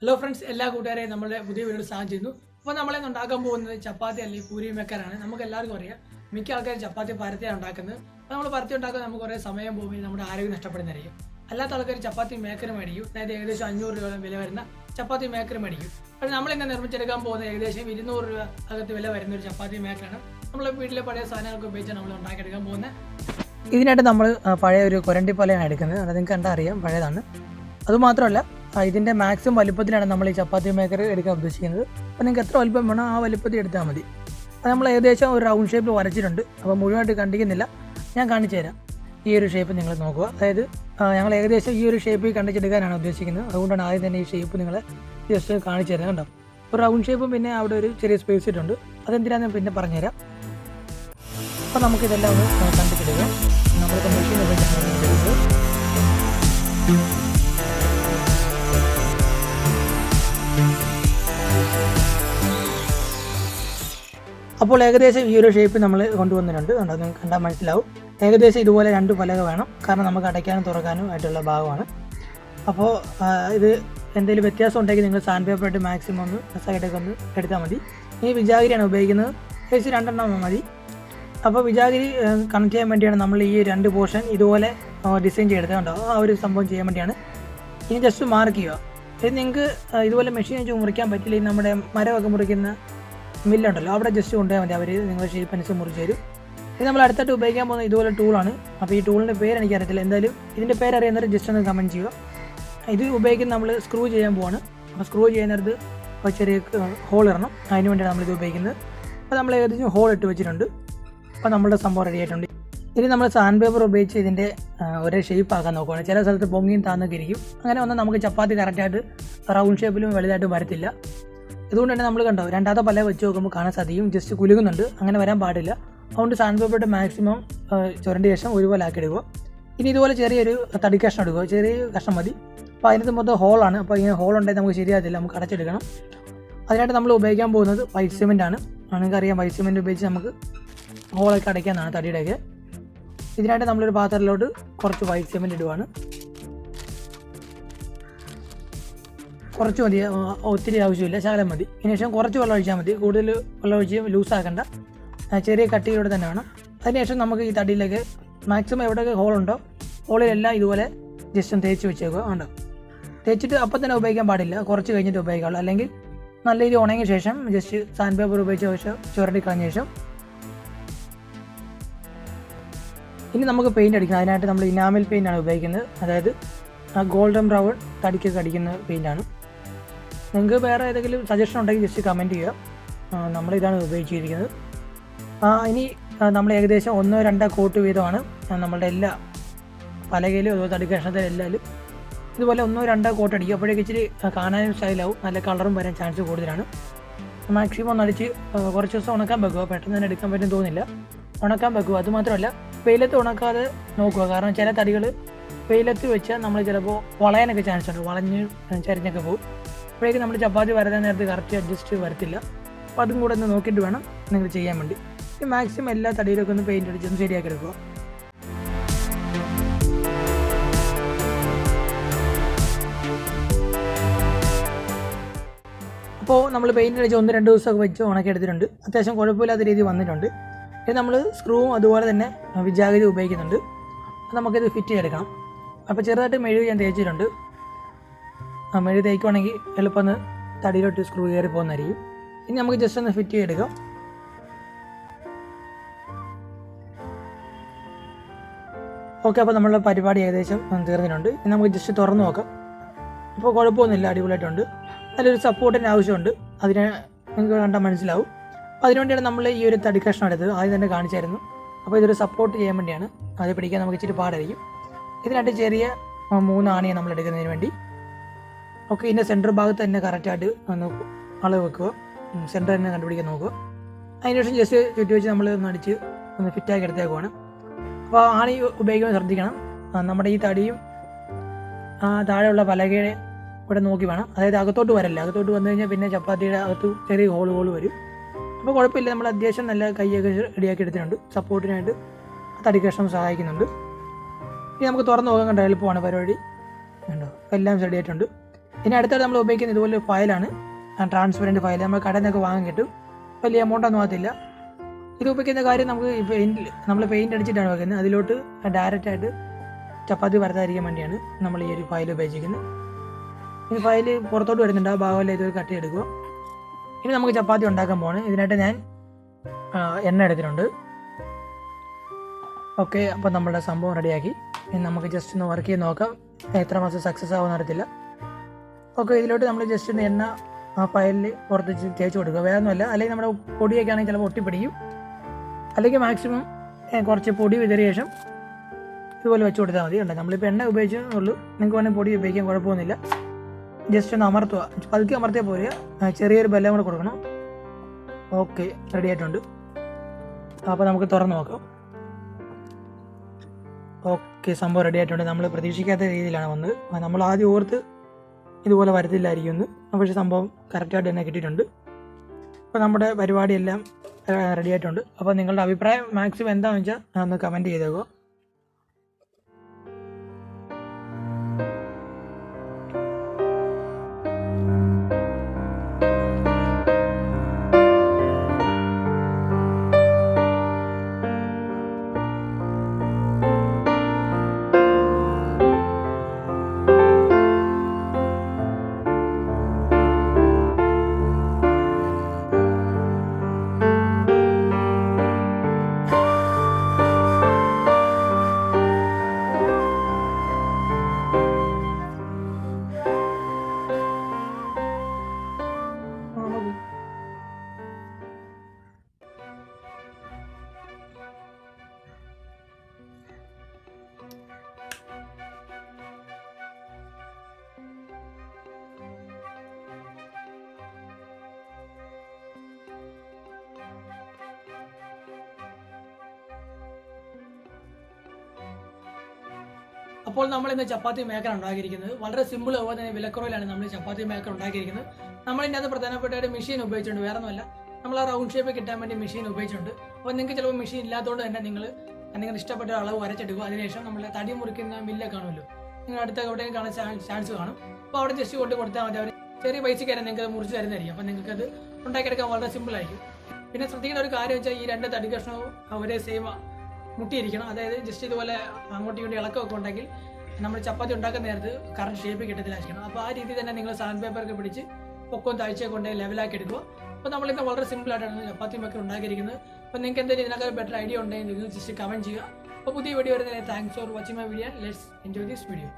Hello friends, എല്ലാ കൂട്ടുകാരെയും നമ്മുടെ പുതിയ വീഡിയോ സ്റ്റാർട്ട് ചെയ്യുന്നു. അപ്പോൾ നമ്മളെ ഉണ്ടാക്കാൻ പോകുന്നത് ചപ്പാത്തി അല്ലെങ്കിൽ പൂരി മേക്കറാണ്. നമുക്ക് എല്ലാവർക്കും അറിയാം, മിക്ക ആൾക്കാരും ചപ്പാത്തി പരത്തിയാണ് ഉണ്ടാക്കുന്നത്. അപ്പോൾ നമ്മൾ പരത്തി ഉണ്ടാക്കുന്നത് നമുക്ക് കുറേ സമയം പോകുമ്പോൾ നമ്മുടെ ആരോഗ്യം നഷ്ടപ്പെടുന്നതായിരിക്കും. അല്ലാത്ത ആൾക്കാർ ചപ്പാത്തി മേക്കർ മേടിക്കും. അതായത് ഏകദേശം 500 രൂപ വില വരുന്ന ചപ്പാത്തി മേക്കർ മേടിക്കും. അപ്പോൾ നമ്മളിങ്ങനെ നിർമ്മിച്ചെടുക്കാൻ പോകുന്നത് ഏകദേശം 200 രൂപ അകത്ത് വില വരുന്ന ഒരു ചപ്പാത്തി മേക്കറാണ്. നമ്മൾ വീട്ടിലെ പഴയ സാധനങ്ങളൊക്കെ ഉപയോഗിച്ചാണ് നമ്മൾ ഉണ്ടാക്കിയെടുക്കാൻ പോകുന്നത്. ഇതിനായിട്ട് നമ്മൾ പഴയ ഒരു കുരണ്ടി പോലെയാണ് എടുക്കുന്നത്. അത് നിങ്ങൾക്ക് കണ്ടാൽ അറിയാം, പഴയതാണ്. അതുമാത്രമല്ല, ഇതിൻ്റെ മാക്സിമം വലുപ്പത്തിലാണ് നമ്മൾ ഈ ചപ്പാത്തി മേക്കർ എടുക്കാൻ ഉദ്ദേശിക്കുന്നത്. അപ്പോൾ നിങ്ങൾക്ക് എത്ര വലുപ്പം വേണോ ആ വലുപ്പത്തിൽ എടുത്താൽ മതി. അപ്പോൾ നമ്മൾ ഏകദേശം ഒരു റൗണ്ട് ഷേപ്പ് വരച്ചിട്ടുണ്ട്. അപ്പോൾ മുഴുവനായിട്ട് കണ്ടിക്കുന്നില്ല, ഞാൻ കാണിച്ചു തരാം. ഈ ഒരു ഷേപ്പ് നിങ്ങൾ നോക്കുക. അതായത് ഞങ്ങൾ ഏകദേശം ഈ ഒരു ഷേപ്പ് കണ്ടിച്ചെടുക്കാനാണ് ഉദ്ദേശിക്കുന്നത്. അതുകൊണ്ടാണ് ആദ്യം തന്നെ ഈ ഷേപ്പ് നിങ്ങളെ ജസ്റ്റ് കാണിച്ചു തരാം. കണ്ടോ, ഒരു റൗണ്ട് ഷേപ്പും പിന്നെ അവിടെ ഒരു ചെറിയ സ്പേസ് ഇട്ടുണ്ട്. അതെന്തിനാണെന്ന് പിന്നെ പറഞ്ഞുതരാം. അപ്പോൾ നമുക്കിതെല്ലാം ഒന്ന് കണ്ടിച്ചെടുക്കാം. നമ്മളിപ്പോൾ മെഷീൻ ഉപയോഗിക്കുന്നത് അപ്പോൾ ഏകദേശം ഈ ഒരു ഷേപ്പ് നമ്മൾ കൊണ്ടുവന്നിട്ടുണ്ട്. കണ്ടോ, നിങ്ങൾക്ക് കണ്ടാൽ മനസ്സിലാവും. ഏകദേശം ഇതുപോലെ 2 പലക വേണം, കാരണം നമുക്ക് അടയ്ക്കാനും തുറക്കാനും ആയിട്ടുള്ള ഭാഗമാണ്. അപ്പോൾ ഇത് എന്തെങ്കിലും വ്യത്യാസം ഉണ്ടെങ്കിൽ നിങ്ങൾ സാൻഡ് പേപ്പറായിട്ട് മാക്സിമം ഒന്ന് സൈഡൊക്കെ ഒന്ന് എടുത്താൽ മതി. ഈ വിജാഗിരിയാണ് ഉപയോഗിക്കുന്നത്, ഏകദേശം 2 എണ്ണം മതി. അപ്പോൾ വിജാഗിരി കണക്ട് ചെയ്യാൻ വേണ്ടിയാണ് നമ്മൾ ഈ 2 പോർഷൻ ഇതുപോലെ ഡിസൈൻ ചെയ്തെടുത്തത്. കണ്ടോ, ആ ഒരു സംഭവം ചെയ്യാൻ വേണ്ടിയാണ്. ഇനി ജസ്റ്റ് മാർക്ക് ചെയ്യുക. ഇത് നിങ്ങൾക്ക് ഇതുപോലെ മെഷീൻ വെച്ച് മുറിക്കാൻ പറ്റില്ല. നമ്മുടെ മരമൊക്കെ മുറിക്കുന്ന മില്ലുണ്ടല്ലോ, അവിടെ ജസ്റ്റ് കൊണ്ടുപോയാൽ മതി. അവർ നിങ്ങളുടെ ഷേപ്പ് അനുസരിച്ച് മുറിച്ച് തരും. ഇത് നമ്മൾ അടുത്തായിട്ട് ഉപയോഗിക്കാൻ പോകുന്ന ഇതുപോലെ ടൂളാണ്. അപ്പോൾ ഈ ടൂളിൻ്റെ പേര് എനിക്കറിയത്തില്ല. എന്തായാലും ഇതിൻ്റെ പേരറിയുന്നവർ ജസ്റ്റ് ഒന്ന് കമൻറ്റ് ചെയ്യുക. ഇത് ഉപയോഗിക്കുന്ന നമ്മൾ സ്ക്രൂ ചെയ്യാൻ പോവാണ്. അപ്പോൾ സ്ക്രൂ ചെയ്യുന്നിടത്ത് ചെറിയ ഹോൾ ഇടണം. അതിന് വേണ്ടിയാണ് നമ്മളിത് ഉപയോഗിക്കുന്നത്. അപ്പോൾ നമ്മൾ ഏകദേശം ഹോൾ ഇട്ട് വെച്ചിട്ടുണ്ട്. അപ്പോൾ നമ്മളുടെ സംഭവം റെഡി ആയിട്ടുണ്ട്. ഇനി നമ്മൾ സാൻഡ് പേപ്പർ ഉപയോഗിച്ച് ഇതിൻ്റെ ഒരേ ഷേപ്പ് ആക്കാൻ നോക്കുകയാണ്. ചില സ്ഥലത്ത് പൊങ്ങിയും താന്നൊക്കെ ഇരിക്കും. അങ്ങനെ വന്നാൽ നമുക്ക് ചപ്പാത്തി കറക്റ്റായിട്ട് റൗണ്ട് ഷേപ്പിലും വലുതായിട്ട് വരത്തില്ല. ഇതുകൊണ്ട് തന്നെ നമ്മൾ കണ്ടോ, 2ാമത്തെ പല വെച്ച് നോക്കുമ്പോൾ കാണാൻ സാധിക്കും ജസ്റ്റ് കുലുങ്ങുന്നുണ്ട്. അങ്ങനെ വരാൻ പാടില്ല. അതുകൊണ്ട് സാൻഡ് പേപ്പറിൻ്റെ മാക്സിമം ചുരണ്ടിയ ശേഷം ഒരുപോലെ ആക്കിയെടുക്കുക. ഇനി ഇതുപോലെ ചെറിയൊരു തടി കഷ്ണം എടുക്കുക, ചെറിയ കഷ്ണം മതി. അപ്പോൾ അതിനകത്ത് മൊത്തം ഹോളാണ്. അപ്പോൾ ഇങ്ങനെ ഹോൾ ഉണ്ടെങ്കിൽ നമുക്ക് ശരിയാകത്തില്ല, നമുക്ക് അടച്ചെടുക്കണം. അതിനായിട്ട് നമ്മൾ ഉപയോഗിക്കാൻ പോകുന്നത് വൈറ്റ് സിമെൻ്റ് ആണ്. നിങ്ങൾക്കറിയാം, വൈറ്റ് സിമെൻറ്റ് ഉപയോഗിച്ച് നമുക്ക് ഹോളൊക്കെ അടയ്ക്കാനാണ് തടിയുടെയൊക്കെ. ഇതിനായിട്ട് നമ്മളൊരു പാത്രത്തിലോട്ട് കുറച്ച് വൈറ്റ് സിമെൻറ്റ് ഇടുവാണ്. കുറച്ച് മതി, ഒത്തിരി ആവശ്യമില്ല, ശകലം മതി. അതിനുശേഷം കുറച്ച് വെള്ളം ഒഴിച്ചാൽ മതി, കൂടുതൽ വെള്ളം ഒഴിച്ച് ലൂസാക്കണ്ട. ചെറിയ കട്ടിയോടെ തന്നെ വേണം. അതിനുശേഷം നമുക്ക് ഈ തടിയിലേക്ക് മാക്സിമം എവിടെയൊക്കെ ഹോളുണ്ടോ ഹോളിലെല്ലാം ഇതുപോലെ ജസ്റ്റ് ഒന്ന് തേച്ച് വെച്ചേക്കുക. ഉണ്ട്, തേച്ചിട്ട് അപ്പം തന്നെ ഉപയോഗിക്കാൻ പാടില്ല, കുറച്ച് കഴിഞ്ഞിട്ട് ഉപയോഗിക്കാവുള്ളൂ. അല്ലെങ്കിൽ നല്ല രീതിയിൽ ഉണങ്ങിയ ശേഷം ജസ്റ്റ് സാൻഡ് പേപ്പർ ഉപയോഗിച്ച ശേഷം ചുരണ്ടി കളഞ്ഞ ശേഷം ഇനി നമുക്ക് പെയിൻറ്റ് അടിക്കണം. അതിനായിട്ട് നമ്മൾ ഇനാമിൽ പെയിൻ്റാണ് ഉപയോഗിക്കുന്നത്. അതായത് ഗോൾഡൻ ബ്രൗൺ തടിക്കൊക്കെ അടിക്കുന്ന പെയിൻ്റാണ്. നിങ്ങൾക്ക് വേറെ ഏതെങ്കിലും സജഷൻ ഉണ്ടെങ്കിൽ ജസ്റ്റ് കമൻറ്റ് ചെയ്യുക. നമ്മളിതാണ് ഉപയോഗിച്ചിരിക്കുന്നത്. ഇനി നമ്മൾ ഏകദേശം 1-2 കോട്ട് വീതമാണ് നമ്മളുടെ എല്ലാ പലകയിലും അതുപോലെ തടി കഷ്ണത്തിലും എല്ലാവരും ഇതുപോലെ 1-2 കോട്ട് അടിക്കുക. അപ്പോഴേക്ക് ഇച്ചിരി കാണാനും സ്റ്റൈലാവും, നല്ല കളറും വരാൻ ചാൻസ് കൂടുതലാണ്. മാക്സിമം ഒന്ന് അടിച്ച് കുറച്ച് ദിവസം ഉണക്കാൻ വെക്കുക. പെട്ടെന്ന് തന്നെ എടുക്കാൻ പറ്റും തോന്നില്ല, ഉണക്കാൻ വെക്കുക. അതുമാത്രമല്ല, വെയിലത്ത് ഉണക്കാതെ നോക്കുക. കാരണം ചില തടികൾ വെയിലത്ത് വെച്ചാൽ നമ്മൾ ചിലപ്പോൾ വളയാനൊക്കെ ചാൻസ് ഉണ്ട്, വളഞ്ഞ് ചരിഞ്ഞൊക്കെ പോകും. അപ്പോഴേക്കും നമ്മൾ ചപ്പാത്തി വരതാൻ നേരത്ത് കറക്റ്റ് അഡ്ജസ്റ്റ് വരത്തില്ല. അപ്പോൾ അതും കൂടെ ഒന്ന് നോക്കിയിട്ട് വേണം നിങ്ങൾ ചെയ്യാൻ വേണ്ടി. ഈ മാക്സിമം എല്ലാ തടിയിലൊക്കെ ഒന്ന് പെയിൻറ്റ് അടിച്ചൊന്ന് ശരിയാക്കി എടുക്കുക. അപ്പോൾ നമ്മൾ പെയിൻറ്റ് അടിച്ച് 1-2 ദിവസമൊക്കെ വെച്ച് ഉണക്കി എടുത്തിട്ടുണ്ട്. അത്യാവശ്യം കുഴപ്പമില്ലാത്ത രീതി വന്നിട്ടുണ്ട്. ഇത് നമ്മൾ സ്ക്രൂവും അതുപോലെ തന്നെ വിജാഗിരി ഉപയോഗിക്കുന്നുണ്ട്. നമുക്കിത് ഫിറ്റ് ചെയ്തെടുക്കണം. അപ്പോൾ ചെറുതായിട്ട് മെഴുകി ഞാൻ തേച്ചിട്ടുണ്ട്. മെഴുകി തേക്കുവാണെങ്കിൽ എളുപ്പം ഒന്ന് തടിയിലോട്ട് സ്ക്രൂ കയറി പോകുന്നതായിരിക്കും. ഇനി നമുക്ക് ജസ്റ്റ് ഒന്ന് ഫിറ്റ് ചെയ്തെടുക്കാം. ഓക്കെ, അപ്പോൾ നമ്മളുടെ പരിപാടി ഏകദേശം തീർന്നിട്ടുണ്ട്. ഇനി നമുക്ക് ജസ്റ്റ് തുറന്ന് നോക്കാം. അപ്പോൾ കുഴപ്പമൊന്നുമില്ല, അടിപൊളിയായിട്ടുണ്ട്. നല്ലൊരു സപ്പോർട്ടിൻ്റെ ആവശ്യമുണ്ട്, അതിന് നിങ്ങൾക്ക് കണ്ടാൽ മനസ്സിലാവും. അപ്പോൾ അതിനുവേണ്ടിയാണ് നമ്മൾ ഈ ഒരു തടി കഷ്ണം എടുത്തത്. ആദ്യം തന്നെ കാണിച്ചായിരുന്നു. അപ്പോൾ ഇതൊരു സപ്പോർട്ട് ചെയ്യാൻ വേണ്ടിയാണ്. അത് പിടിക്കാൻ നമുക്ക് ഇച്ചിരി പാടായിരിക്കും. ഇതിനായിട്ട് ചെറിയ 3 ആണിയാണ് നമ്മൾ എടുക്കുന്നതിന് വേണ്ടി. ഓക്കെ, ഇതിൻ്റെ സെൻറ്റർ ഭാഗത്ത് തന്നെ കറക്റ്റായിട്ട് ഒന്ന് അളവ് വെക്കുക, സെൻറ്റർ തന്നെ കണ്ടുപിടിക്കാൻ നോക്കുക. അതിനുശേഷം ജസ്റ്റ് ചുറ്റി വെച്ച് നമ്മൾ ഒന്ന് അടിച്ച് ഒന്ന് ഫിറ്റാക്കി എടുത്തേക്കുവാണ്. അപ്പോൾ ആണി ഉപയോഗിക്കാൻ ശ്രദ്ധിക്കണം. നമ്മുടെ ഈ തടിയും താഴെയുള്ള പലകയുടെ ഇവിടെ നോക്കി വേണം. അതായത് അകത്തോട്ട് വരല്ല, അകത്തോട്ട് വന്നു കഴിഞ്ഞാൽ പിന്നെ ചപ്പാത്തിയുടെ അകത്ത് ചെറിയ ഹോൾ വരും. അപ്പോൾ കുഴപ്പമില്ല, നമ്മൾ അത്യാവശ്യം നല്ല കൈയൊക്കെ റെഡിയാക്കി എടുത്തിട്ടുണ്ട്. സപ്പോർട്ടിനായിട്ട് തടി കഷ്ണം സഹായിക്കുന്നുണ്ട്. ഇനി നമുക്ക് തുറന്ന് നോക്കാൻ കണ്ട എളുപ്പമാണ് പരിപാടി. കണ്ടോ, എല്ലാം റെഡി ആയിട്ടുണ്ട്. ഇനി അടുത്തായിട്ട് നമ്മൾ ഉപയോഗിക്കുന്ന ഇതുപോലെ ഫയലാണ്, ട്രാൻസ്പെറൻറ്റ് ഫയൽ. നമ്മൾ കടയിൽ നിന്നൊക്കെ വാങ്ങാൻ കിട്ടും. വലിയ എമൗണ്ടൊന്നും ആകത്തില്ല. ഇത് ഉപയോഗിക്കുന്ന കാര്യം നമുക്ക് നമ്മൾ പെയിൻറ്റ് അടിച്ചിട്ടാണ് വെക്കുന്നത്. അതിലോട്ട് ഡയറക്റ്റായിട്ട് ചപ്പാത്തി വരത്താതിരിക്കാൻ വേണ്ടിയാണ് നമ്മൾ ഈ ഒരു ഫയൽ ഉപയോഗിക്കുന്നത്. ഈ ഫയൽ പുറത്തോട്ട് വരുന്നുണ്ട്, ആ ഭാഗമല്ല ഇത് കട്ട് ചെയ്തെടുക്കുക. ഇനി നമുക്ക് ചപ്പാത്തി ഉണ്ടാക്കാൻ പോകണം. ഇതിനായിട്ട് ഞാൻ എണ്ണ എടുത്തിട്ടുണ്ട്. ഓക്കെ, അപ്പോൾ നമ്മുടെ സംഭവം റെഡിയാക്കി. ഇനി നമുക്ക് ജസ്റ്റ് ഒന്ന് വർക്ക് ചെയ്ത് നോക്കാം എത്ര മാസം സക്സസ് ആവുമെന്ന് അറിയത്തില്ല. ഓക്കെ, ഇതിലോട്ട് നമ്മൾ ജസ്റ്റ് ഒന്ന് എണ്ണ ആ ഫയലിൽ പുറത്ത് തേച്ച് കൊടുക്കുക. വേറെ ഒന്നുമല്ല, അല്ലെങ്കിൽ നമ്മുടെ പൊടിയൊക്കെ ആണെങ്കിൽ ചിലപ്പോൾ ഒട്ടിപ്പിടിക്കും. അല്ലെങ്കിൽ മാക്സിമം കുറച്ച് പൊടി വിതറിയ ശേഷം ഇതുപോലെ വെച്ച് കൊടുത്താൽ മതി. ഉണ്ട്, നമ്മളിപ്പോൾ എണ്ണ ഉപയോഗിച്ചേ നിങ്ങൾക്ക് വേണമെങ്കിൽ പൊടി ഉപയോഗിക്കാൻ കുഴപ്പമൊന്നുമില്ല. ജസ്റ്റ് ഒന്ന് അമർത്തുക, പതുക്കെ അമർത്തിയാൽ പോരുക. ചെറിയൊരു ബലം കൂടെ കൊടുക്കണം. ഓക്കെ, റെഡി ആയിട്ടുണ്ട്. അപ്പോൾ നമുക്ക് തുറന്ന് നോക്കാം. ഓക്കെ, സംഭവം റെഡി ആയിട്ടുണ്ട്. നമ്മൾ പ്രതീക്ഷിക്കാത്ത രീതിയിലാണ് വന്നത്. നമ്മൾ ആദ്യം ഓർത്ത് ഇതുപോലെ വരത്തില്ലായിരിക്കും എന്ന്, പക്ഷേ സംഭവം കറക്റ്റായിട്ട് തന്നെ കിട്ടിയിട്ടുണ്ട്. അപ്പോൾ നമ്മുടെ പരിപാടിയെല്ലാം റെഡി ആയിട്ടുണ്ട്. അപ്പോൾ നിങ്ങളുടെ അഭിപ്രായം മാക്സിമം എന്താണെന്ന് വെച്ചാൽ ഒന്ന് കമൻറ്റ് ചെയ്തേക്കോ. അപ്പോൾ നമ്മൾ ഇന്ന് ചപ്പാത്തി മേക്കർ ഉണ്ടാക്കിയിരിക്കുന്നത് വളരെ സിമ്പിൾ അതുപോലെ തന്നെ വിലക്കുറവിലാണ് നമ്മൾ ചപ്പാത്തി മേക്കർ ഉണ്ടാക്കിയിരിക്കുന്നത്. നമ്മളിൻ്റെ അത് പ്രധാനപ്പെട്ട ഒരു മെഷീൻ ഉപയോഗിച്ചിട്ടുണ്ട്. വേറെ ഒന്നുമല്ല, നമ്മൾ ആ റൗണ്ട് ഷേപ്പ് കിട്ടാൻ വേണ്ടി മെഷീൻ ഉപയോഗിച്ചിട്ടുണ്ട്. അപ്പോൾ നിങ്ങൾക്ക് ചിലപ്പോൾ മെഷീൻ ഇല്ലാത്തതുകൊണ്ട് തന്നെ നിങ്ങൾ ഇഷ്ടപ്പെട്ട അളവ് വരച്ചെടുക്കുക. അതിനുശേഷം നമ്മൾ തടി മുറിക്കുന്ന മില്ലൊക്കെ കാണുമല്ലോ, നിങ്ങൾ അടുത്ത എവിടെയും കാണാൻ ചാൻസ് കാണും. അപ്പോൾ അവിടെ ജസ്റ്റ് കൊണ്ട് കൊടുത്താൽ മതി, അവർ ചെറിയ പൈസയ്ക്ക് തന്നെ നിങ്ങൾക്ക് മുറിച്ച് തരുന്നതായിരിക്കും. അപ്പോൾ നിങ്ങൾക്കത് ഉണ്ടാക്കിയെടുക്കാൻ വളരെ സിമ്പിളായിരിക്കും. പിന്നെ ശ്രദ്ധിക്കേണ്ട ഒരു കാര്യം വെച്ചാൽ ഈ രണ്ട് തടി കഷ്ണവും ഒരേ സെയിം മുട്ടിയിരിക്കണം. അതായത് ജസ്റ്റ് ഇതുപോലെ അങ്ങോട്ടും ഇങ്ങോട്ടും ഇളക്കമൊക്കെ ഉണ്ടെങ്കിൽ നമ്മൾ ചപ്പാത്തി ഉണ്ടാക്കുന്ന നേരത്ത് കറക്റ്റ് ഷേപ്പ് കിട്ടത്തിലായിരിക്കണം. അപ്പോൾ ആ രീതിയിൽ തന്നെ നിങ്ങൾ സാൻഡ് പേപ്പറൊക്കെ പിടിച്ച് പൊക്കവും താഴ്ചയൊക്കെ കൊണ്ട് ലെവലാക്കി എടുക്കുക. അപ്പോൾ നമ്മളിന്ന് വളരെ സിമ്പിളായിട്ടാണ് ചപ്പാത്തി മേക്കർ ഉണ്ടാക്കിയിരിക്കുന്നത്. അപ്പോൾ നിങ്ങൾക്ക് എന്തെങ്കിലും ഇതിനൊക്കെ ബെറ്റർ ഐഡിയ ഉണ്ടെങ്കിൽ നിങ്ങൾ ജസ്റ്റ് കമൻറ്റ് ചെയ്യുക. അപ്പോൾ പുതിയ വീഡിയോ വരുന്നതിന് thanks for watching my video. Let's enjoy this video.